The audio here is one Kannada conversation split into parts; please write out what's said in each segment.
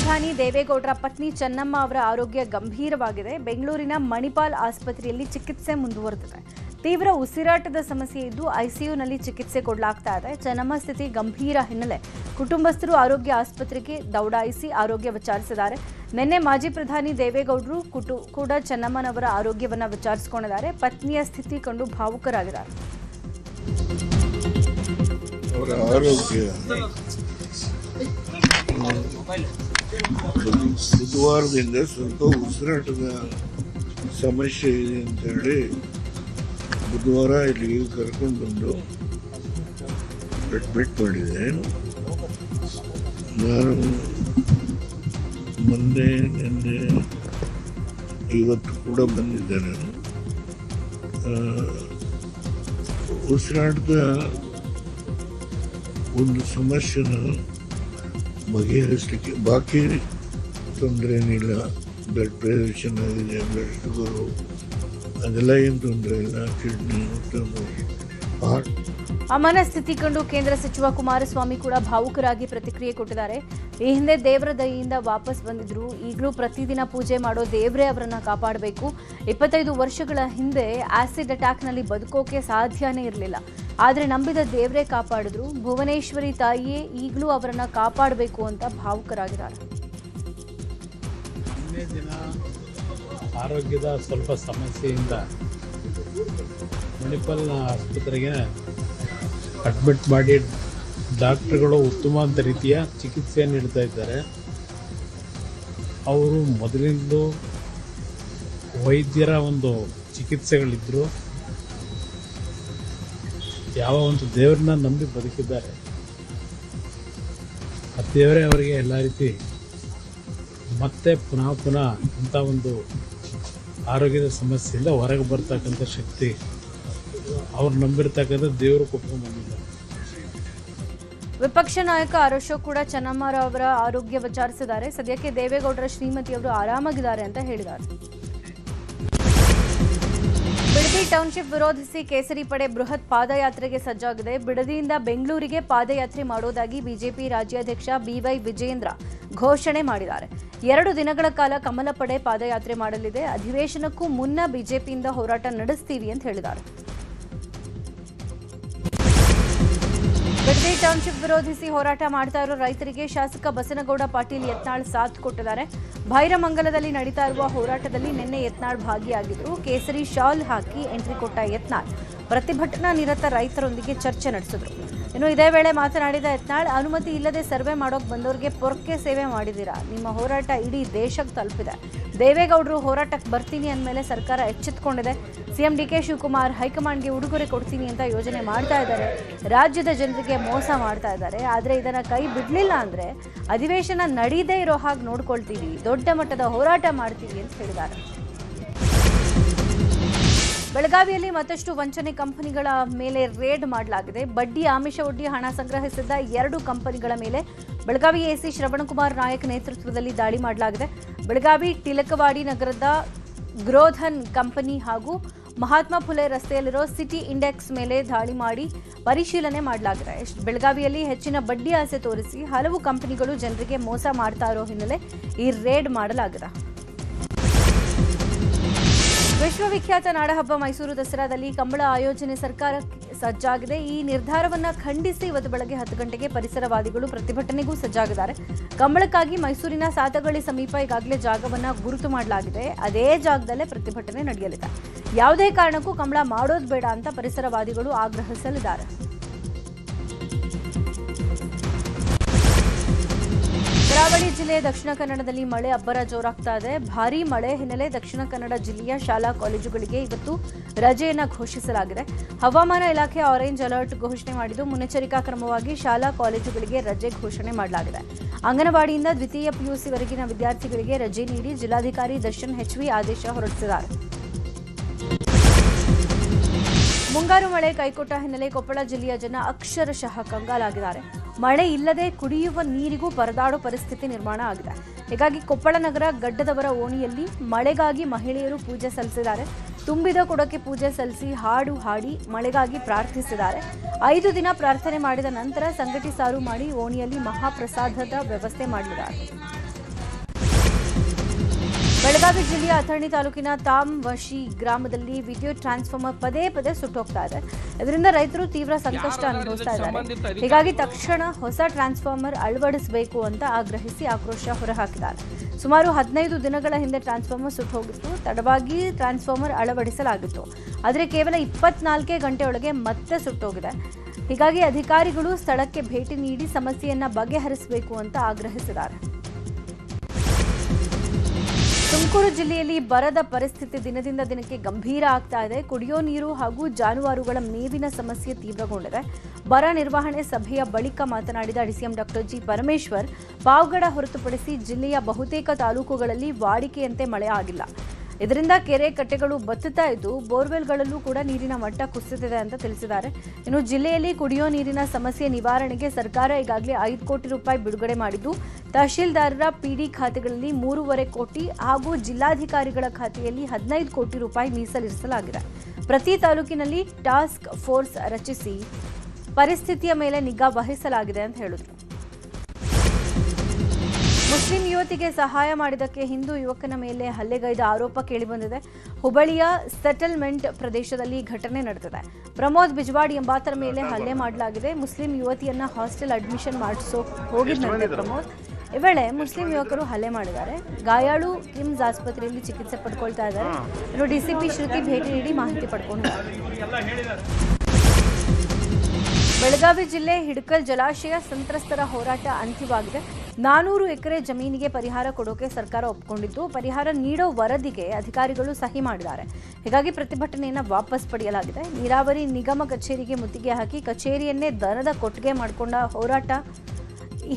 ಪ್ರಧಾನಿ ದೇವೇಗೌಡರ ಪತ್ನಿ ಚೆನ್ನಮ್ಮ ಅವರ ಆರೋಗ್ಯ ಗಂಭೀರವಾಗಿದೆ. ಬೆಂಗಳೂರಿನ ಮಣಿಪಾಲ್ ಆಸ್ಪತ್ರೆಯಲ್ಲಿ ಚಿಕಿತ್ಸೆ ಮುಂದುವರೆದಿದೆ. ತೀವ್ರ ಉಸಿರಾಟದ ಸಮಸ್ಯೆ ಇದ್ದು ಐಸಿಯುನಲ್ಲಿ ಚಿಕಿತ್ಸೆ ಕೊಡಲಾಗ್ತಾ ಇದೆ. ಚೆನ್ನಮ್ಮ ಸ್ಥಿತಿ ಗಂಭೀರ ಹಿನ್ನೆಲೆ ಕುಟುಂಬಸ್ಥರು ಆರೋಗ್ಯ ಆಸ್ಪತ್ರೆಗೆ ದೌಡಾಯಿಸಿ ಆರೋಗ್ಯ ವಿಚಾರಿಸಿದ್ದಾರೆ. ನಿನ್ನೆ ಮಾಜಿ ಪ್ರಧಾನಿ ದೇವೇಗೌಡರು ಕೂಡ ಚೆನ್ನಮ್ಮನವರ ಆರೋಗ್ಯವನ್ನು ವಿಚಾರಿಸಿಕೊಂಡಿದ್ದಾರೆ. ಪತ್ನಿಯ ಸ್ಥಿತಿ ಕಂಡು ಭಾವುಕರಾಗಿದ್ದಾರೆ. ಬುಧವಾರದಿಂದ ಸ್ವಲ್ಪ ಉಸಿರಾಟದ ಸಮಸ್ಯೆ ಇದೆ ಅಂತೇಳಿ ಬುಧವಾರ ಇಲ್ಲಿಗೆ ಕರ್ಕೊಂಡು ಬಂದು ಅಡ್ಮಿಟ್ ಮಾಡಿದೆ. ನಾನು ಮೊನ್ನೆ ನಿನ್ನೆ ಇವತ್ತು ಕೂಡ ಬಂದಿದ್ದೆ. ನಾನು ಉಸಿರಾಟದ ಒಂದು ಸಮಸ್ಯೆನ ಬಗೆಹರಿಸಲಿಕ್ಕೆ ಬಾಕಿ ತೊಂದರೆ ಏನಿಲ್ಲ. ಬ್ಲಡ್ ಪ್ರೆಷರ್ ಚೆನ್ನಾಗಿದೆ, ಬ್ಲಡ್ ಶುಗರು ಅದೆಲ್ಲ ಏನು ತೊಂದರೆ ಇಲ್ಲ. Kidney heart. ಅಮ್ಮನ ಸ್ಥಿತಿ ಕಂಡು ಕೇಂದ್ರ ಸಚಿವ ಕುಮಾರಸ್ವಾಮಿ ಕೂಡ ಭಾವುಕರಾಗಿ ಪ್ರತಿಕ್ರಿಯೆ ಕೊಟ್ಟಿದ್ದಾರೆ. ಈ ಹಿಂದೆ ದೇವರ ದಯೆಯಿಂದ ವಾಪಸ್ ಬಂದಿದ್ರು. ಈಗಲೂ ಪ್ರತಿದಿನ ಪೂಜೆ ಮಾಡೋ ದೇವರೇ ಅವರನ್ನ ಕಾಪಾಡಬೇಕು. 25 ವರ್ಷಗಳ ಹಿಂದೆ ಆಸಿಡ್ ಅಟ್ಯಾಕ್ನಲ್ಲಿ ಬದುಕೋಕೆ ಸಾಧ್ಯನೇ ಇರಲಿಲ್ಲ. ಆದರೆ ನಂಬಿದ ದೇವರೇ ಕಾಪಾಡಿದ್ರು. ಭುವನೇಶ್ವರಿ ತಾಯಿಯೇ ಈಗಲೂ ಅವರನ್ನ ಕಾಪಾಡಬೇಕು ಅಂತ ಭಾವುಕರಾಗಿದ್ದಾರೆ. ಹಿಂದಿನ ದಿನ ಆರೋಗ್ಯದ ಸ್ವಲ್ಪ ಸಮಸ್ಯೆಯಿಂದ ಮಣಿಪಾಲ್ ಆಸ್ಪತ್ರೆಗೆ ಅಡ್ಮಿಟ್ ಮಾಡಿ ಡಾಕ್ಟರ್ಗಳು ಉತ್ತಮವಾದ ರೀತಿಯ ಚಿಕಿತ್ಸೆ ನೀಡ್ತಾ ಇದ್ದಾರೆ. ಅವರು ಮೊದಲಿಂದಲೂ ವೈದ್ಯರ ಒಂದು ಚಿಕಿತ್ಸೆಗಳಿದ್ದರು. ಯಾವ ಒಂದು ದೇವರನ್ನ ನಂಬಿ ಬದುಕಿದ್ದಾರೆ. ಆ ದೇವರೇ ಅವರಿಗೆ ಎಲ್ಲ ರೀತಿ ಮತ್ತೆ ಪುನಃ ಇಂಥ ಒಂದು ಆರೋಗ್ಯದ ಸಮಸ್ಯೆಯಿಂದ ಹೊರಗೆ ಬರ್ತಕ್ಕಂಥ ಶಕ್ತಿ ಅವ್ರು ನಂಬಿರ್ತಕ್ಕಂಥ ದೇವರು ಕೊಟ್ಕೊಂಡು ಬಂದಿದ್ದಾರೆ. ವಿಪಕ್ಷ ನಾಯಕ ಅಶೋಕ್ ಕೂಡ ಚೆನ್ನಮ್ಮರವರ ಆರೋಗ್ಯ ವಿಚಾರಿಸಿದ್ದಾರೆ. ಸದ್ಯಕ್ಕೆ ದೇವೇಗೌಡರ ಶ್ರೀಮತಿಯವರು ಆರಾಮಾಗಿದ್ದಾರೆ ಅಂತ ಹೇಳಿದ್ದಾರೆ. ಬಿಡದಿ ಟೌನ್ಶಿಪ್ ವಿರೋಧಿಸಿ ಕೇಸರಿ ಪಡೆ ಬೃಹತ್ ಪಾದಯಾತ್ರೆಗೆ ಸಜ್ಜಾಗಿದೆ. ಬಿಡದಿಯಿಂದ ಬೆಂಗಳೂರಿಗೆ ಪಾದಯಾತ್ರೆ ಮಾಡೋದಾಗಿ ಬಿಜೆಪಿ ರಾಜ್ಯಾಧ್ಯಕ್ಷ ಬಿವೈ ವಿಜೇಂದ್ರ ಘೋಷಣೆ ಮಾಡಿದ್ದಾರೆ. 2 ದಿನಗಳ ಕಾಲ ಕಮಲ ಪಡೆ ಪಾದಯಾತ್ರೆ ಮಾಡಲಿದೆ. ಅಧಿವೇಶನಕ್ಕೂ ಮುನ್ನ ಬಿಜೆಪಿಯಿಂದ ಹೋರಾಟ ನಡೆಸ್ತೀವಿ ಅಂತ ಹೇಳಿದ್ದಾರೆ. ಬಿಡದಿ ಟೌನ್ಶಿಪ್ ವಿರೋಧಿಸಿ ಹೋರಾಟ ಮಾಡ್ತಾ ಇರೋ ರೈತರಿಗೆ ಶಾಸಕ ಬಸನಗೌಡ ಪಾಟೀಲ್ ಯತ್ನಾಳ್ ಸಾಥ್ ಕೊಟ್ಟಿದ್ದಾರೆ. ಭೈರಮಂಗಲದಲ್ಲಿ ನಡೀತಾ ಇರುವ ಹೋರಾಟದಲ್ಲಿ ನಿನ್ನೆ ಯತ್ನಾಳ್ ಭಾಗಿಯಾಗಿದ್ರು. ಕೇಸರಿ ಶಾಲ್ ಹಾಕಿ ಎಂಟ್ರಿ ಕೊಟ್ಟ ಯತ್ನಾಳ್ ಪ್ರತಿಭಟನಾ ನಿರತ ರೈತರೊಂದಿಗೆ ಚರ್ಚೆ ನಡೆಸಿದ್ರು. ಇನ್ನು ಇದೇ ವೇಳೆ ಮಾತನಾಡಿದ ಯತ್ನಾಳ್, ಅನುಮತಿ ಇಲ್ಲದೆ ಸರ್ವೆ ಮಾಡೋಕೆ ಬಂದವರಿಗೆ ಪೊರ್ಕೆ ಸೇವೆ ಮಾಡಿದ್ದೀರಾ. ನಿಮ್ಮ ಹೋರಾಟ ಇಡೀ ದೇಶಕ್ಕೆ ತಲುಪಿದೆ. ದೇವೇಗೌಡರು ಹೋರಾಟಕ್ಕೆ ಬರ್ತೀನಿ ಅಂದಮೇಲೆ ಸರ್ಕಾರ ಎಚ್ಚೆತ್ತುಕೊಂಡಿದೆ. ಸಿಎಂ ಡಿಕೆ ಶಿವಕುಮಾರ್ ಹೈಕಮಾಂಡ್ಗೆ ಉಡುಗೊರೆ ಕೊಡ್ತೀನಿ ಅಂತ ಯೋಜನೆ ಮಾಡ್ತಾ ಇದ್ದಾರೆ. ರಾಜ್ಯದ ಜನರಿಗೆ ಮೋಸ ಮಾಡ್ತಾ ಇದ್ದಾರೆ. ಆದರೆ ಇದನ್ನು ಕೈ ಬಿಡಲಿಲ್ಲ ಅಂದರೆ ಅಧಿವೇಶನ ನಡೀದೇ ಇರೋ ಹಾಗೆ ನೋಡ್ಕೊಳ್ತೀವಿ, ದೊಡ್ಡ ಮಟ್ಟದ ಹೋರಾಟ ಮಾಡ್ತೀವಿ ಅಂತ ಹೇಳಿದ್ದಾರೆ. ಬೆಳಗಾವಿಯಲ್ಲಿ ಮತ್ತಷ್ಟು ವಂಚನೆ ಕಂಪನಿಗಳ ಮೇಲೆ ರೇಡ್ ಮಾಡಲಾಗಿದೆ. ಬಡ್ಡಿ ಆಮಿಷ ಒಡ್ಡಿ ಹಣ ಸಂಗ್ರಹಿಸಿದ್ದ 2 ಕಂಪನಿಗಳ ಮೇಲೆ ಬೆಳಗಾವಿ ಎಸಿ ಶ್ರವಣಕುಮಾರ್ ನಾಯಕ್ ನೇತೃತ್ವದಲ್ಲಿ ದಾಳಿ ಮಾಡಲಾಗಿದೆ. ಬೆಳಗಾವಿ ಟಿಲಕವಾಡಿ ನಗರದ ಗ್ರೋಧನ್ ಕಂಪನಿ ಹಾಗೂ ಮಹಾತ್ಮ ಫುಲೆ ರಸ್ತೆಯಲ್ಲಿರೋ ಸಿಟಿ ಇಂಡೆಕ್ಸ್ ಮೇಲೆ ದಾಳಿ ಮಾಡಿ ಪರಿಶೀಲನೆ ಮಾಡಲಾಗಿದೆ. ಬೆಳಗಾವಿಯಲ್ಲಿ ಹೆಚ್ಚಿನ ಬಡ್ಡಿ ಆಸೆ ತೋರಿಸಿ ಹಲವು ಕಂಪನಿಗಳು ಜನರಿಗೆ ಮೋಸ ಮಾಡ್ತಾ ಇರೋ ಹಿನ್ನೆಲೆ ಈ ರೇಡ್ ಮಾಡಲಾಗಿದೆ. ವಿಶ್ವವಿಖ್ಯಾತ ನಾಡಹಬ್ಬ ಮೈಸೂರು ದಸರಾದಲ್ಲಿ ಕಂಬಳ ಆಯೋಜನೆ ಸರ್ಕಾರಕ್ಕೆ ಸಜ್ಜಾಗಿದೆ. ಈ ನಿರ್ಧಾರವನ್ನು ಖಂಡಿಸಿ ಇವತ್ತು ಬೆಳಗ್ಗೆ 10 ಗಂಟೆಗೆ ಪರಿಸರವಾದಿಗಳು ಪ್ರತಿಭಟನೆಗೂ ಸಜ್ಜಾಗಿದ್ದಾರೆ. ಕಂಬಳಕ್ಕಾಗಿ ಮೈಸೂರಿನ ಸಾತಗಳಿ ಸಮೀಪ ಈಗಾಗಲೇ ಜಾಗವನ್ನು ಗುರುತು ಮಾಡಲಾಗಿದೆ. ಅದೇ ಜಾಗದಲ್ಲೇ ಪ್ರತಿಭಟನೆ ನಡೆಯಲಿದೆ. ಯಾವುದೇ ಕಾರಣಕ್ಕೂ ಕಂಬಳ ಮಾಡೋದು ಬೇಡ ಅಂತ ಪರಿಸರವಾದಿಗಳು ಆಗ್ರಹಿಸಲಿದ್ದಾರೆ. ಕರಾವಳಿ ಜಿಲ್ಲೆ ದಕ್ಷಿಣ ಕನ್ನಡದಲ್ಲಿ ಮಳೆ ಅಬ್ಬರ ಜೋರಾಗ್ತಾ ಇದೆ. ಭಾರೀ ಮಳೆ ಹಿನ್ನೆಲೆ ದಕ್ಷಿಣ ಕನ್ನಡ ಜಿಲ್ಲೆಯ ಶಾಲಾ ಕಾಲೇಜುಗಳಿಗೆ ಇವತ್ತು ರಜೆಯನ್ನು ಘೋಷಿಸಲಾಗಿದೆ. ಹವಾಮಾನ ಇಲಾಖೆ ಆರೆಂಜ್ ಅಲರ್ಟ್ ಘೋಷಣೆ ಮಾಡಿದ್ದು ಮುನ್ನೆಚ್ಚರಿಕಾ ಕ್ರಮವಾಗಿ ಶಾಲಾ ಕಾಲೇಜುಗಳಿಗೆ ರಜೆ ಘೋಷಣೆ ಮಾಡಲಾಗಿದೆ. ಅಂಗನವಾಡಿಯಿಂದ ದ್ವಿತೀಯ ಪಿಯುಸಿವರೆಗಿನ ವಿದ್ಯಾರ್ಥಿಗಳಿಗೆ ರಜೆ ನೀಡಿ ಜಿಲ್ಲಾಧಿಕಾರಿ ದರ್ಶನ್ ಹೆಚ್ವಿ ಆದೇಶ ಹೊರಡಿಸಿದ್ದಾರೆ. ಮುಂಗಾರು ಮಳೆ ಕೈಕೊಟ್ಟ ಹಿನ್ನೆಲೆ ಕೊಪ್ಪಳ ಜಿಲ್ಲೆಯ ಜನ ಅಕ್ಷರಶಃ ಕಂಗಾಲಾಗಿದ್ದಾರೆ. ಮಳೆ ಇಲ್ಲದೆ ಕುಡಿಯುವ ನೀರಿಗೂ ಪರದಾಡೋ ಪರಿಸ್ಥಿತಿ ನಿರ್ಮಾಣ ಆಗಿದೆ. ಹೀಗಾಗಿ ಕೊಪ್ಪಳ ನಗರ ಗಡ್ಡದವರ ಓಣಿಯಲ್ಲಿ ಮಳೆಗಾಗಿ ಮಹಿಳೆಯರು ಪೂಜೆ ಸಲ್ಲಿಸಿದ್ದಾರೆ. ತುಂಬಿದ ಕೊಡಕ್ಕೆ ಪೂಜೆ ಸಲ್ಲಿಸಿ ಹಾಡು ಹಾಡಿ ಮಳೆಗಾಗಿ ಪ್ರಾರ್ಥಿಸಿದ್ದಾರೆ. 5 ದಿನ ಪ್ರಾರ್ಥನೆ ಮಾಡಿದ ನಂತರ ಸಂಗಟಿ ಸಾರು ಮಾಡಿ ಓಣಿಯಲ್ಲಿ ಮಹಾಪ್ರಸಾದದ ವ್ಯವಸ್ಥೆ ಮಾಡಲಿದ್ದಾರೆ. ಬೆಳಗಾವಿ ಜಿಲ್ಲೆಯ ಅಥಣಿ ತಾಲೂಕಿನ ತಾಮ್ವಶಿ ಗ್ರಾಮದಲ್ಲಿ ವಿದ್ಯುತ್ ಟ್ರಾನ್ಸ್ಫಾರ್ಮರ್ ಪದೇ ಪದೇ ಸುಟ್ಟೋಗ್ತಾ ಇದೆ. ಇದರಿಂದ ರೈತರು ತೀವ್ರ ಸಂಕಷ್ಟ ಅನುಭವಿಸ್ತಾ ಇದ್ದಾರೆ. ಹೀಗಾಗಿ ತಕ್ಷಣ ಹೊಸ ಟ್ರಾನ್ಸ್ಫಾರ್ಮರ್ ಅಳವಡಿಸಬೇಕು ಅಂತ ಆಗ್ರಹಿಸಿ ಆಕ್ರೋಶ ಹೊರಹಾಕಿದ್ದಾರೆ. ಸುಮಾರು 15 ದಿನಗಳ ಹಿಂದೆ ಟ್ರಾನ್ಸ್ಫಾರ್ಮರ್ ಸುಟ್ಟೋಗಿತ್ತು. ತಡವಾಗಿ ಟ್ರಾನ್ಸ್ಫಾರ್ಮರ್ ಅಳವಡಿಸಲಾಗಿತ್ತು. ಆದರೆ ಕೇವಲ 24 ಗಂಟೆಯೊಳಗೆ ಮತ್ತೆ ಸುಟ್ಟೋಗಿದೆ. ಹೀಗಾಗಿ ಅಧಿಕಾರಿಗಳು ಸ್ಥಳಕ್ಕೆ ಭೇಟಿ ನೀಡಿ ಸಮಸ್ಯೆಯನ್ನ ಬಗೆಹರಿಸಬೇಕು ಅಂತ ಆಗ್ರಹಿಸಿದ್ದಾರೆ. ತುಮಕೂರು ಜಿಲ್ಲೆಯಲ್ಲಿ ಬರದ ಪರಿಸ್ಥಿತಿ ದಿನದಿಂದ ದಿನಕ್ಕೆ ಗಂಭೀರ ಆಗ್ತಾ ಇದೆ. ಕುಡಿಯೋ ನೀರು ಹಾಗೂ ಜಾನುವಾರುಗಳ ಮೇವಿನ ಸಮಸ್ಯೆ ತೀವ್ರಗೊಂಡಿದೆ. ಬರ ನಿರ್ವಹಣೆ ಸಭೆಯ ಬಳಿಕ ಮಾತನಾಡಿದ DCM doctor G Parameshwar, Pavagada ಹೊರತುಪಡಿಸಿ ಜಿಲ್ಲೆಯ ಬಹುತೇಕ ತಾಲೂಕುಗಳಲ್ಲಿ ವಾಡಿಕೆಯಂತೆ ಮಳೆ ಆಗಿಲ್ಲ. ಇದರಿಂದ ಕೆರೆ ಕಟ್ಟೆಗಳು ಬತ್ತುತ್ತಾ ಇದ್ದು ಬೋರ್ವೆಲ್ಗಳಲ್ಲೂ ಕೂಡ ನೀರಿನ ಮಟ್ಟ ಕುಸಿದಿದೆ ಅಂತ ತಿಳಿಸಿದ್ದಾರೆ. ಇನ್ನು ಜಿಲ್ಲೆಯಲ್ಲಿ ಕುಡಿಯೋ ನೀರಿನ ಸಮಸ್ಯೆ ನಿವಾರಣೆಗೆ ಸರ್ಕಾರ ಈಗಾಗಲೇ 5 ಕೋಟಿ ರೂಪಾಯಿ ಬಿಡುಗಡೆ ಮಾಡಿದ್ದು, ತಹಶೀಲ್ದಾರರ ಪಿಡಿ ಖಾತೆಗಳಲ್ಲಿ 3.5 ಕೋಟಿ ಹಾಗೂ ಜಿಲ್ಲಾಧಿಕಾರಿಗಳ ಖಾತೆಯಲ್ಲಿ 15 ಕೋಟಿ ರೂಪಾಯಿ ಮೀಸಲಿರಿಸಲಾಗಿದೆ. ಪ್ರತಿ ತಾಲೂಕಿನಲ್ಲಿ ಟಾಸ್ಕ್ ಫೋರ್ಸ್ ರಚಿಸಿ ಪರಿಸ್ಥಿತಿಯ ಮೇಲೆ ನಿಗಾ ವಹಿಸಲಾಗಿದೆ ಅಂತ ಹೇಳಿದರು. ಮುಸ್ಲಿಂ ಯುವತಿಗೆ ಸಹಾಯ ಮಾಡಿದ್ದಕ್ಕೆ ಹಿಂದೂ ಯುವಕನ ಮೇಲೆ ಹಲ್ಲೆಗೈದ ಆರೋಪ ಕೇಳಿಬಂದಿದೆ. ಹುಬ್ಬಳ್ಳಿಯ ಸೆಟಲ್ಮೆಂಟ್ ಪ್ರದೇಶದಲ್ಲಿ ಘಟನೆ ನಡೆದಿದೆ. ಪ್ರಮೋದ್ ಬಿಜ್ವಾಡಿ ಎಂಬಾತರ ಮೇಲೆ ಹಲ್ಲೆ ಮಾಡಲಾಗಿದೆ. ಮುಸ್ಲಿಂ ಯುವತಿಯನ್ನ ಹಾಸ್ಟೆಲ್ ಅಡ್ಮಿಷನ್ ಮಾಡಿಸೋ ಹೋಗಿದ್ದಂತೆ ಪ್ರಮೋದ್. ಈ ವೇಳೆ ಮುಸ್ಲಿಂ ಯುವಕರು ಹಲ್ಲೆ ಮಾಡಿದ್ದಾರೆ. ಗಾಯಾಳು ಕಿಮ್ಸ್ ಆಸ್ಪತ್ರೆಯಲ್ಲಿ ಚಿಕಿತ್ಸೆ ಪಡ್ಕೊಳ್ತಾ ಇದ್ದಾರೆ. ಇನ್ನು ಡಿಸಿಪಿ ಶ್ರುತಿ ಭೇಟಿ ನೀಡಿ ಮಾಹಿತಿ ಪಡ್ಕೊಂಡಿದ್ದಾರೆ. ಬೆಳಗಾವಿ ಜಿಲ್ಲೆ ಹಿಡಕಲ್ ಜಲಾಶಯ ಸಂತ್ರಸ್ತರ ಹೋರಾಟ ಅಂತ್ಯವಾಗಿದೆ. 400 ಎಕರೆ ಜಮೀನಿಗೆ ಪರಿಹಾರ ಕೊಡೋಕೆ ಸರ್ಕಾರ ಒಪ್ಪಿಕೊಂಡಿದ್ದು, ಪರಿಹಾರ ನೀಡೋ ವರದಿಗೆ ಅಧಿಕಾರಿಗಳು ಸಹಿ ಮಾಡಿದ್ದಾರೆ. ಹೀಗಾಗಿ ಪ್ರತಿಭಟನೆಯನ್ನು ವಾಪಸ್ ಪಡೆಯಲಾಗಿದೆ. ನೀರಾವರಿ ನಿಗಮ ಕಚೇರಿಗೆ ಮುತ್ತಿಗೆ ಹಾಕಿ ಕಚೇರಿಯನ್ನೇ ದನದ ಕೊಟ್ಟಿಗೆ ಮಾಡಿಕೊಂಡ ಹೋರಾಟ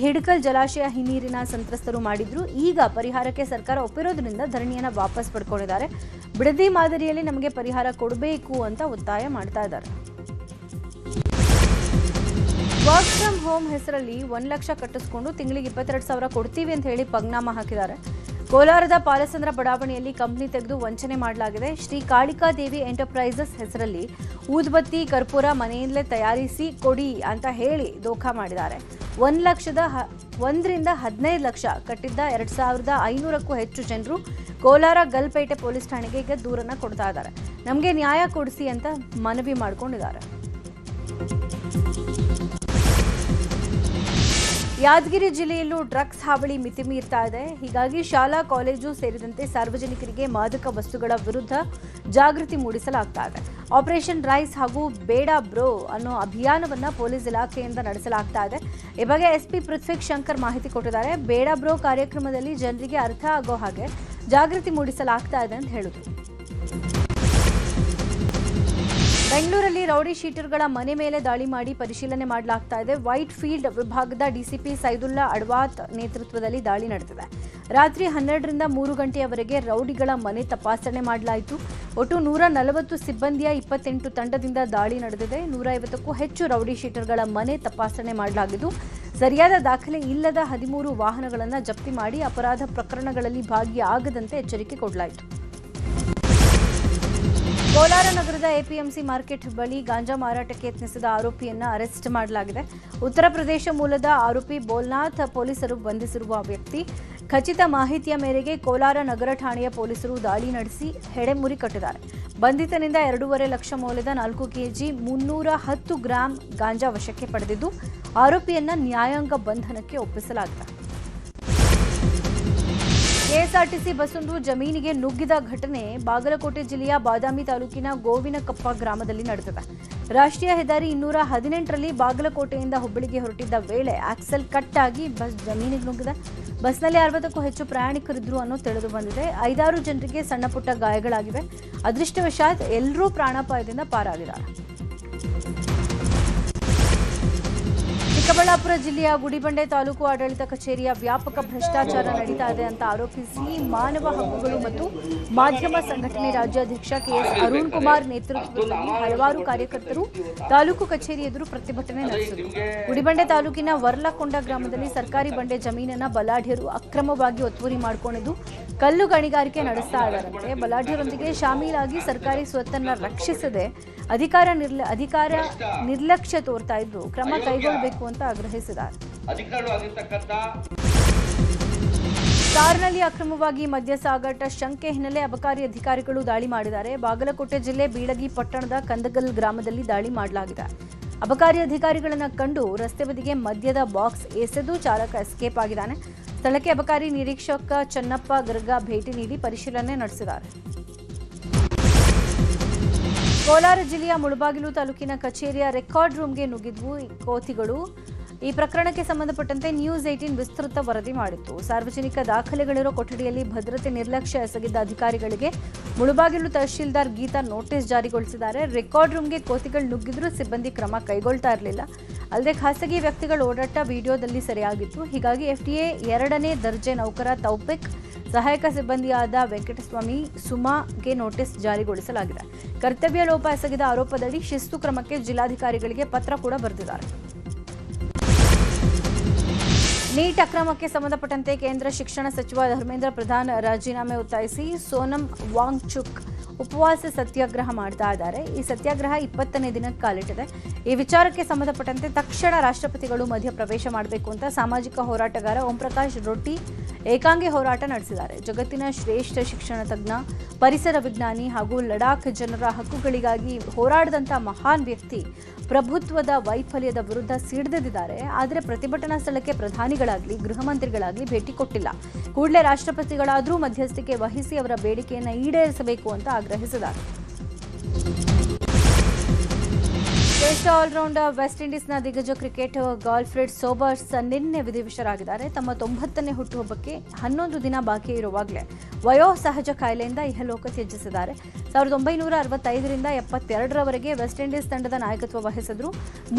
ಹಿಡಕಲ್ ಜಲಾಶಯ ಹಿನ್ನೀರಿನ ಸಂತ್ರಸ್ತರು ಮಾಡಿದ್ರು. ಈಗ ಪರಿಹಾರಕ್ಕೆ ಸರ್ಕಾರ ಒಪ್ಪಿರೋದ್ರಿಂದ ಧರಣಿಯನ್ನು ವಾಪಸ್ ಪಡ್ಕೊಂಡಿದ್ದಾರೆ. ಬಿಡದಿ ಮಾದರಿಯಲ್ಲಿ ನಮಗೆ ಪರಿಹಾರ ಕೊಡಬೇಕು ಅಂತ ಒತ್ತಾಯ ಮಾಡ್ತಾ ಇದ್ದಾರೆ. ವರ್ಕ್ ಫ್ರಮ್ ಹೋಮ್ ಹೆಸರಲ್ಲಿ 1 ಲಕ್ಷ ಕಟ್ಟಿಸಿಕೊಂಡು ತಿಂಗಳಿಗೆ 22,000 ಕೊಡ್ತೀವಿ ಅಂತ ಹೇಳಿ ಪಂಗ್ನಾಮ ಹಾಕಿದ್ದಾರೆ. ಕೋಲಾರದ ಪಾಲಸಂದ್ರ ಬಡಾವಣೆಯಲ್ಲಿ ಕಂಪನಿ ತೆಗೆದು ವಂಚನೆ ಮಾಡಲಾಗಿದೆ. ಶ್ರೀ ಕಾಳಿಕಾದೇವಿ ಎಂಟರ್ಪ್ರೈಸಸ್ ಹೆಸರಲ್ಲಿ ಊದುಬತ್ತಿ ಕರ್ಪೂರ ಮನೆಯಲ್ಲೇ ತಯಾರಿಸಿ ಕೊಡಿ ಅಂತ ಹೇಳಿ ದೋಖಾ ಮಾಡಿದ್ದಾರೆ. 1 ರಿಂದ 15 ಲಕ್ಷ ಕಟ್ಟಿದ್ದ 2,500ಕ್ಕೂ ಹೆಚ್ಚು ಜನರು ಕೋಲಾರ ಗಲ್ಪೇಟೆ ಪೊಲೀಸ್ ಠಾಣೆಗೆ ಈಗ ದೂರನ್ನ ಕೊಡ್ತಾ ಇದ್ದಾರೆ. ನಮಗೆ ನ್ಯಾಯ ಕೊಡಿಸಿ ಅಂತ ಮನವಿ ಮಾಡಿಕೊಂಡಿದ್ದಾರೆ. ಯಾದಗಿರಿ ಜಿಲ್ಲೆಯಲ್ಲೂ ಡ್ರಗ್ಸ್ ಹಾವಳಿ ಮಿತಿ ಮೀರ್ತಾ ಇದೆ. ಹೀಗಾಗಿ ಶಾಲಾ ಕಾಲೇಜು ಸೇರಿದಂತೆ ಸಾರ್ವಜನಿಕರಿಗೆ ಮಾದಕ ವಸ್ತುಗಳ ವಿರುದ್ಧ ಜಾಗೃತಿ ಮೂಡಿಸಲಾಗ್ತಾ ಇದೆ. ಆಪರೇಷನ್ ರೈಸ್ ಹಾಗೂ ಬೇಡ ಬ್ರೋ ಅನ್ನೋ ಅಭಿಯಾನವನ್ನ ಪೊಲೀಸ್ ಇಲಾಖೆಯಿಂದ ನಡೆಸಲಾಗ್ತಾ ಇದೆ. ಈ ಬಗ್ಗೆ ಎಸ್ಪಿ ಪೃಥ್ವಿ ಶಂಕರ್ ಮಾಹಿತಿ ಕೊಟ್ಟಿದ್ದಾರೆ. ಬೇಡ ಬ್ರೋ ಕಾರ್ಯಕ್ರಮದಲ್ಲಿ ಜನರಿಗೆ ಅರ್ಥ ಆಗೋ ಹಾಗೆ ಜಾಗೃತಿ ಮೂಡಿಸಲಾಗ್ತಾ ಇದೆ ಅಂತ ಹೇಳಿದ್ರು. ಬೆಂಗಳೂರಲ್ಲಿ ರೌಡಿ ಶೀಟರ್ಗಳ ಮನೆ ಮೇಲೆ ದಾಳಿ ಮಾಡಿ ಪರಿಶೀಲನೆ ಮಾಡಲಾಗ್ತಾ ಇದೆ. ವೈಟ್ ಫೀಲ್ಡ್ ವಿಭಾಗದ ಡಿಸಿಪಿ ಸೈದುಲ್ಲಾ ಅಡ್ವಾತ್ ನೇತೃತ್ವದಲ್ಲಿ ದಾಳಿ ನಡೆದಿದೆ. ರಾತ್ರಿ 12 ರಿಂದ 3 ಗಂಟೆಯವರೆಗೆ ರೌಡಿಗಳ ಮನೆ ತಪಾಸಣೆ ಮಾಡಲಾಯಿತು. ಒಟ್ಟು 140 ಸಿಬ್ಬಂದಿಯ 28 ತಂಡದಿಂದ ದಾಳಿ ನಡೆದಿದೆ. 150ಕ್ಕೂ ಹೆಚ್ಚು ರೌಡಿ ಶೀಟರ್ಗಳ ಮನೆ ತಪಾಸಣೆ ಮಾಡಲಾಗಿದ್ದು, ಸರಿಯಾದ ದಾಖಲೆ ಇಲ್ಲದ 13 ವಾಹನಗಳನ್ನು ಜಪ್ತಿ ಮಾಡಿ ಅಪರಾಧ ಪ್ರಕರಣಗಳಲ್ಲಿ ಭಾಗಿಯಾಗದಂತೆ ಎಚ್ಚರಿಕೆ ಕೊಡಲಾಯಿತು. ಕೋಲಾರ ನಗರದ ಎಪಿಎಂಸಿ ಮಾರ್ಕೆಟ್ ಬಳಿ ಗಾಂಜಾ ಮಾರಾಟಕ್ಕೆ ಯತ್ನಿಸಿದ ಆರೋಪಿಯನ್ನ ಅರೆಸ್ಟ್ ಮಾಡಲಾಗಿದೆ. ಉತ್ತರ ಪ್ರದೇಶ ಮೂಲದ ಆರೋಪಿ ಬೋಲ್ನಾಥ್ ಪೊಲೀಸರು ಬಂಧಿಸಿರುವ ವ್ಯಕ್ತಿ. ಖಚಿತ ಮಾಹಿತಿಯ ಮೇರೆಗೆ ಕೋಲಾರ ನಗರ ಠಾಣೆಯ ಪೊಲೀಸರು ದಾಳಿ ನಡೆಸಿ ಹೆಡೆಮುರಿ ಕಟ್ಟಿದ್ದಾರೆ. ಬಂಧಿತನಿಂದ 2.5 ಲಕ್ಷ ಮೌಲ್ಯದ 4 ಕೆಜಿ 310 ಗ್ರಾಂ ಗಾಂಜಾ ವಶಕ್ಕೆ ಪಡೆದಿದ್ದು, ಆರೋಪಿಯನ್ನ ನ್ಯಾಯಾಂಗ ಬಂಧನಕ್ಕೆ ಒಪ್ಪಿಸಲಾಗಿದೆ. ಕೆಎಸ್ಆರ್ಟಿಸಿ ಬಸ್ಸೊಂದು ಜಮೀನಿಗೆ ನುಗ್ಗಿದ ಘಟನೆ ಬಾಗಲಕೋಟೆ ಜಿಲ್ಲೆಯ ಬಾದಾಮಿ ತಾಲೂಕಿನ ಗೋವಿನಕಪ್ಪ ಗ್ರಾಮದಲ್ಲಿ ನಡೆದಿದೆ. ರಾಷ್ಟ್ರೀಯ ಹೆದ್ದಾರಿ 218ರಲ್ಲಿ ಬಾಗಲಕೋಟೆಯಿಂದ ಹುಬ್ಬಳ್ಳಿಗೆ ಹೊರಟಿದ್ದ ವೇಳೆ ಆಕ್ಸೆಲ್ ಕಟ್ ಆಗಿ ಬಸ್ ಜಮೀನಿಗೆ ನುಗ್ಗಿದೆ. ಬಸ್ನಲ್ಲಿ 60ಕ್ಕೂ ಹೆಚ್ಚು ಪ್ರಯಾಣಿಕರಿದ್ರು ಅನ್ನೋ ತಿಳಿದು ಬಂದಿದೆ. 5-6 ಜನರಿಗೆ ಸಣ್ಣ ಪುಟ್ಟ ಗಾಯಗಳಾಗಿವೆ. ಅದೃಷ್ಟವಶಾತ್ ಎಲ್ಲರೂ ಪ್ರಾಣಾಪಾಯದಿಂದ ಪಾರಾಗಿದ್ದಾರೆ. ಚಿಕ್ಕಬಳ್ಳಾಪುರ ಜಿಲ್ಲೆಯ ಗುಡಿಬಂಡೆ ತಾಲೂಕು ಆಡಳಿತ ಕಚೇರಿಯ ವ್ಯಾಪಕ ಭ್ರಷ್ಟಾಚಾರ ನಡೀತಾ ಇದೆ ಅಂತ ಆರೋಪಿಸಿ ಮಾನವ ಹಕ್ಕುಗಳು ಮತ್ತು ಮಾಧ್ಯಮ ಸಂಘಟನೆ ರಾಜ್ಯಾಧ್ಯಕ್ಷ ಕೆಎಸ್ ಅರುಣ್ ಕುಮಾರ್ ನೇತೃತ್ವದಲ್ಲಿ ಹಲವಾರು ಕಾರ್ಯಕರ್ತರು ತಾಲೂಕು ಕಚೇರಿ ಎದುರು ಪ್ರತಿಭಟನೆ ನಡೆಸಿದರು. ಗುಡಿಬಂಡೆ ತಾಲೂಕಿನ ವರ್ಲಕೊಂಡ ಗ್ರಾಮದಲ್ಲಿ ಸರ್ಕಾರಿ ಬಂಡೆ ಜಮೀನನ್ನ ಬಲಾಢ್ಯರು ಅಕ್ರಮವಾಗಿ ಒತ್ತುವರಿ ಮಾಡಿಕೊಂಡಿದ್ದು ಕಲ್ಲು ಗಣಿಗಾರಿಕೆ ನಡೆಸ್ತಾ ಇದ್ದಾರಂತೆ. ಬಲಾಢ್ಯರೊಂದಿಗೆ ಶಾಮೀಲಾಗಿ ಸರ್ಕಾರಿ ಸ್ವತ್ತನ್ನ ರಕ್ಷಿಸದೆ ಅಧಿಕಾರ ನಿರ್ಲಕ್ಷ್ಯ ತೋರ್ತಾ ಇದ್ದು ಕ್ರಮ ಕೈಗೊಳ್ಳಬೇಕು ಅಂತ ಆಗ್ರಹಿಸಿದ್ದಾರೆ. ಕಾರ್ನಲ್ಲಿ ಅಕ್ರಮವಾಗಿ ಮದ್ಯ ಸಾಗಾಟ ಶಂಕೆ ಹಿನ್ನೆಲೆ ಅಬಕಾರಿ ಅಧಿಕಾರಿಗಳು ದಾಳಿ ಮಾಡಿದ್ದಾರೆ. ಬಾಗಲಕೋಟೆ ಜಿಲ್ಲೆ ಬೀಳಗಿ ಪಟ್ಟಣದ ಕಂದಗಲ್ ಗ್ರಾಮದಲ್ಲಿ ದಾಳಿ ಮಾಡಲಾಗಿದೆ. ಅಬಕಾರಿ ಅಧಿಕಾರಿಗಳನ್ನು ಕಂಡು ರಸ್ತೆ ಬದಿಗೆ ಮದ್ಯದ ಬಾಕ್ಸ್ ಎಸೆದು ಚಾಲಕ ಎಸ್ಕೇಪ್ ಆಗಿದ್ದಾನೆ. ಸ್ಥಳಕ್ಕೆ ಅಬಕಾರಿ ನಿರೀಕ್ಷಕ ಚನ್ನಪ್ಪ ಗರ್ಗ ಭೇಟಿ ನೀಡಿ ಪರಿಶೀಲನೆ ನಡೆಸಿದ್ದಾರೆ. ಕೋಲಾರ ಜಿಲ್ಲೆಯ ಮುಳಬಾಗಿಲು ತಾಲೂಕಿನ ಕಚೇರಿಯ ರೆಕಾರ್ಡ್ ರೂಮ್ಗೆ ನುಗ್ಗಿದ್ವು ಕೋತಿಗಳು. ಈ ಪ್ರಕರಣಕ್ಕೆ ಸಂಬಂಧಪಟ್ಟಂತೆ ನ್ಯೂಸ್ 18 ವಿಸ್ತೃತ ವರದಿ ಮಾಡಿತ್ತು. ಸಾರ್ವಜನಿಕ ದಾಖಲೆಗಳಿರೋ ಕೊಠಡಿಯಲ್ಲಿ ಭದ್ರತೆ ನಿರ್ಲಕ್ಷ್ಯ ಎಸಗಿದ್ದ ಅಧಿಕಾರಿಗಳಿಗೆ ಮುಳಬಾಗಿಲು ತಹಶೀಲ್ದಾರ್ ಗೀತಾ ನೋಟಿಸ್ ಜಾರಿಗೊಳಿಸಿದ್ದಾರೆ. ರೆಕಾರ್ಡ್ ರೂಮ್ಗೆ ಕೋತಿಗಳು ನುಗ್ಗಿದ್ರೂ ಸಿಬ್ಬಂದಿ ಕ್ರಮ ಕೈಗೊಳ್ತಾ ಇರಲಿಲ್ಲ. ಅಲ್ಲದೆ ಖಾಸಗಿ ವ್ಯಕ್ತಿಗಳ ಓಡಾಟ ವಿಡಿಯೋದಲ್ಲಿ ಸೆರೆಯಾಗಿತ್ತು. ಹೀಗಾಗಿ ಎಫ್ಡಿಎ 2ನೇ ದರ್ಜೆ ನೌಕರ ತೌಫಿಕ್, ಸಹಾಯಕ ಸಿಬ್ಬಂದಿಯಾದ ವೆಂಕಟಸ್ವಾಮಿ, ಸುಮಾಗೆ ನೋಟಿಸ್ ಜಾರಿಗೊಳಿಸಲಾಗಿದೆ. ಕರ್ತವ್ಯ ಲೋಪ ಎಸಗಿದ ಆರೋಪದಡಿ ಶಿಸ್ತು ಕ್ರಮಕ್ಕೆ ಜಿಲ್ಲಾಧಿಕಾರಿಗಳಿಗೆ ಪತ್ರ ಕೂಡ ಬರೆದಿದ್ದಾರೆ. ನೀಟ್ ಅಕ್ರಮಕ್ಕೆ ಸಂಬಂಧಪಟ್ಟಂತೆ ಕೇಂದ್ರ ಶಿಕ್ಷಣ ಸಚಿವ ಧರ್ಮೇಂದ್ರ ಪ್ರಧಾನ್ ರಾಜೀನಾಮೆ ಒತ್ತಾಯಿಸಿ ಸೋನಂ ವಾಂಗ್ಚುಕ್ ಉಪವಾಸ ಸತ್ಯಾಗ್ರಹ ಮಾಡ್ತಾ ಇದ್ದಾರೆ. ಈ ಸತ್ಯಾಗ್ರಹ 20ನೇ ದಿನಕ್ಕೆ ಕಾಲಿಟ್ಟಿದೆ. ಈ ವಿಚಾರಕ್ಕೆ ಸಂಬಂಧಪಟ್ಟಂತೆ ತಕ್ಷಣ ರಾಷ್ಟ್ರಪತಿಗಳು ಮಧ್ಯಪ್ರವೇಶ ಮಾಡಬೇಕು ಅಂತ ಸಾಮಾಜಿಕ ಹೋರಾಟಗಾರ ಓಂ ಪ್ರಕಾಶ್ ರೊಟ್ಟಿ ಏಕಾಂಗಿ ಹೋರಾಟ ನಡೆಸಿದ್ದಾರೆ. ಜಗತ್ತಿನ ಶ್ರೇಷ್ಠ ಶಿಕ್ಷಣ ತಜ್ಞ, ಪರಿಸರ ವಿಜ್ಞಾನಿ ಹಾಗೂ ಲಡಾಖ್ ಜನರ ಹಕ್ಕುಗಳಿಗಾಗಿ ಹೋರಾಡಿದಂಥ ಮಹಾನ್ ವ್ಯಕ್ತಿ ಪ್ರಭುತ್ವದ ವೈಫಲ್ಯದ ವಿರುದ್ಧ ಸಿಡಿದಿದ್ದಾರೆ. ಆದರೆ ಪ್ರತಿಭಟನಾ ಸ್ಥಳಕ್ಕೆ ಪ್ರಧಾನಿಗಳಾಗಲಿ ಗೃಹ ಮಂತ್ರಿಗಳಾಗಲಿ ಭೇಟಿ ಕೊಟ್ಟಿಲ್ಲ. ಕೂಡಲೇ ರಾಷ್ಟ್ರಪತಿಗಳಾದರೂ ಮಧ್ಯಸ್ಥಿಕೆ ವಹಿಸಿ ಅವರ ಬೇಡಿಕೆಯನ್ನು ಈಡೇರಿಸಬೇಕು ಅಂತ ಆಗ್ರಹಿಸಿದ್ದಾರೆ. ಶ್ರೇಷ್ಠ ಆಲ್ರೌಂಡರ್ ವೆಸ್ಟ್ ಇಂಡೀಸ್ನ ದಿಗ್ಗಜ ಕ್ರಿಕೆಟರ್ ಗಾಲ್ಫ್ರೆಡ್ ಸೋಬರ್ಸ್ ನಿನ್ನೆ ವಿಧಿವಶರಾಗಿದ್ದಾರೆ. ತಮ್ಮ 90ನೇ ಹುಟ್ಟುಹಬ್ಬಕ್ಕೆ 11 ದಿನ ಬಾಕಿ ಇರುವಾಗಲೇ ವಯೋಸಹಜ ಕಾಯಿಲೆಯಿಂದ ಇಹಲೋಕ ತ್ಯಜಿಸಿದ್ದಾರೆ. 1965ರಿಂದ 72ರವರೆಗೆ ವೆಸ್ಟ್ ಇಂಡೀಸ್ ತಂಡದ ನಾಯಕತ್ವ ವಹಿಸಿದ್ರು.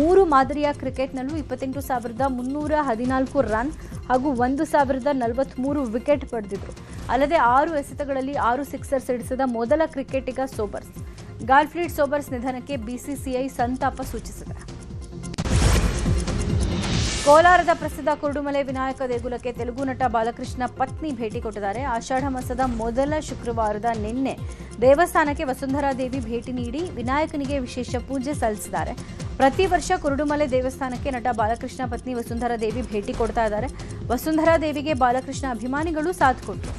3 ಮಾದರಿಯ ಕ್ರಿಕೆಟ್ನಲ್ಲೂ 28,314 ರನ್ ಹಾಗೂ 1,043 ವಿಕೆಟ್ ಪಡೆದಿದ್ರು. ಅಲ್ಲದೆ 6 ಎಸೆತಗಳಲ್ಲಿ 6 ಸಿಕ್ಸರ್ ಸಿಡಿಸಿದ ಮೊದಲ ಕ್ರಿಕೆಟಿಗ ಸೋಬರ್ಸ್. ಗಾಲ್ಫ್ರೆಡ್ ಸೋಬರ್ಸ್ ನಿಧನಕ್ಕೆ ಬಿಸಿಸಿಐ ಸಂತಾಪ ಸೂಚಿಸಿದೆ. ಕೋಲಾರದ ಪ್ರಸಿದ್ಧ ಕುರುಡುಮಲೆ ವಿನಾಯಕ ದೇಗುಲಕ್ಕೆ ತೆಲುಗು ನಟ ಬಾಲಕೃಷ್ಣ ಪತ್ನಿ ಭೇಟಿ ಕೊಟ್ಟಿದ್ದಾರೆ. ಆಷಾಢ ಮಾಸದ ಮೊದಲ ಶುಕ್ರವಾರದ ನಿನ್ನೆ ದೇವಸ್ಥಾನಕ್ಕೆ ವಸುಂಧರಾ ದೇವಿ ಭೇಟಿ ನೀಡಿ ವಿನಾಯಕನಿಗೆ ವಿಶೇಷ ಪೂಜೆ ಸಲ್ಲಿಸಿದ್ದಾರೆ. ಪ್ರತಿ ವರ್ಷ ಕುರುಡುಮಲೆ ದೇವಸ್ಥಾನಕ್ಕೆ ನಟ ಬಾಲಕೃಷ್ಣ ಪತ್ನಿ ವಸುಂಧರಾ ದೇವಿ ಭೇಟಿ ಕೊಡ್ತಾ ಇದ್ದಾರೆ. ವಸುಂಧರಾ ದೇವಿಗೆ ಬಾಲಕೃಷ್ಣ ಅಭಿಮಾನಿಗಳು ಸಾಥ್ ಕೊಟ್ಟರು.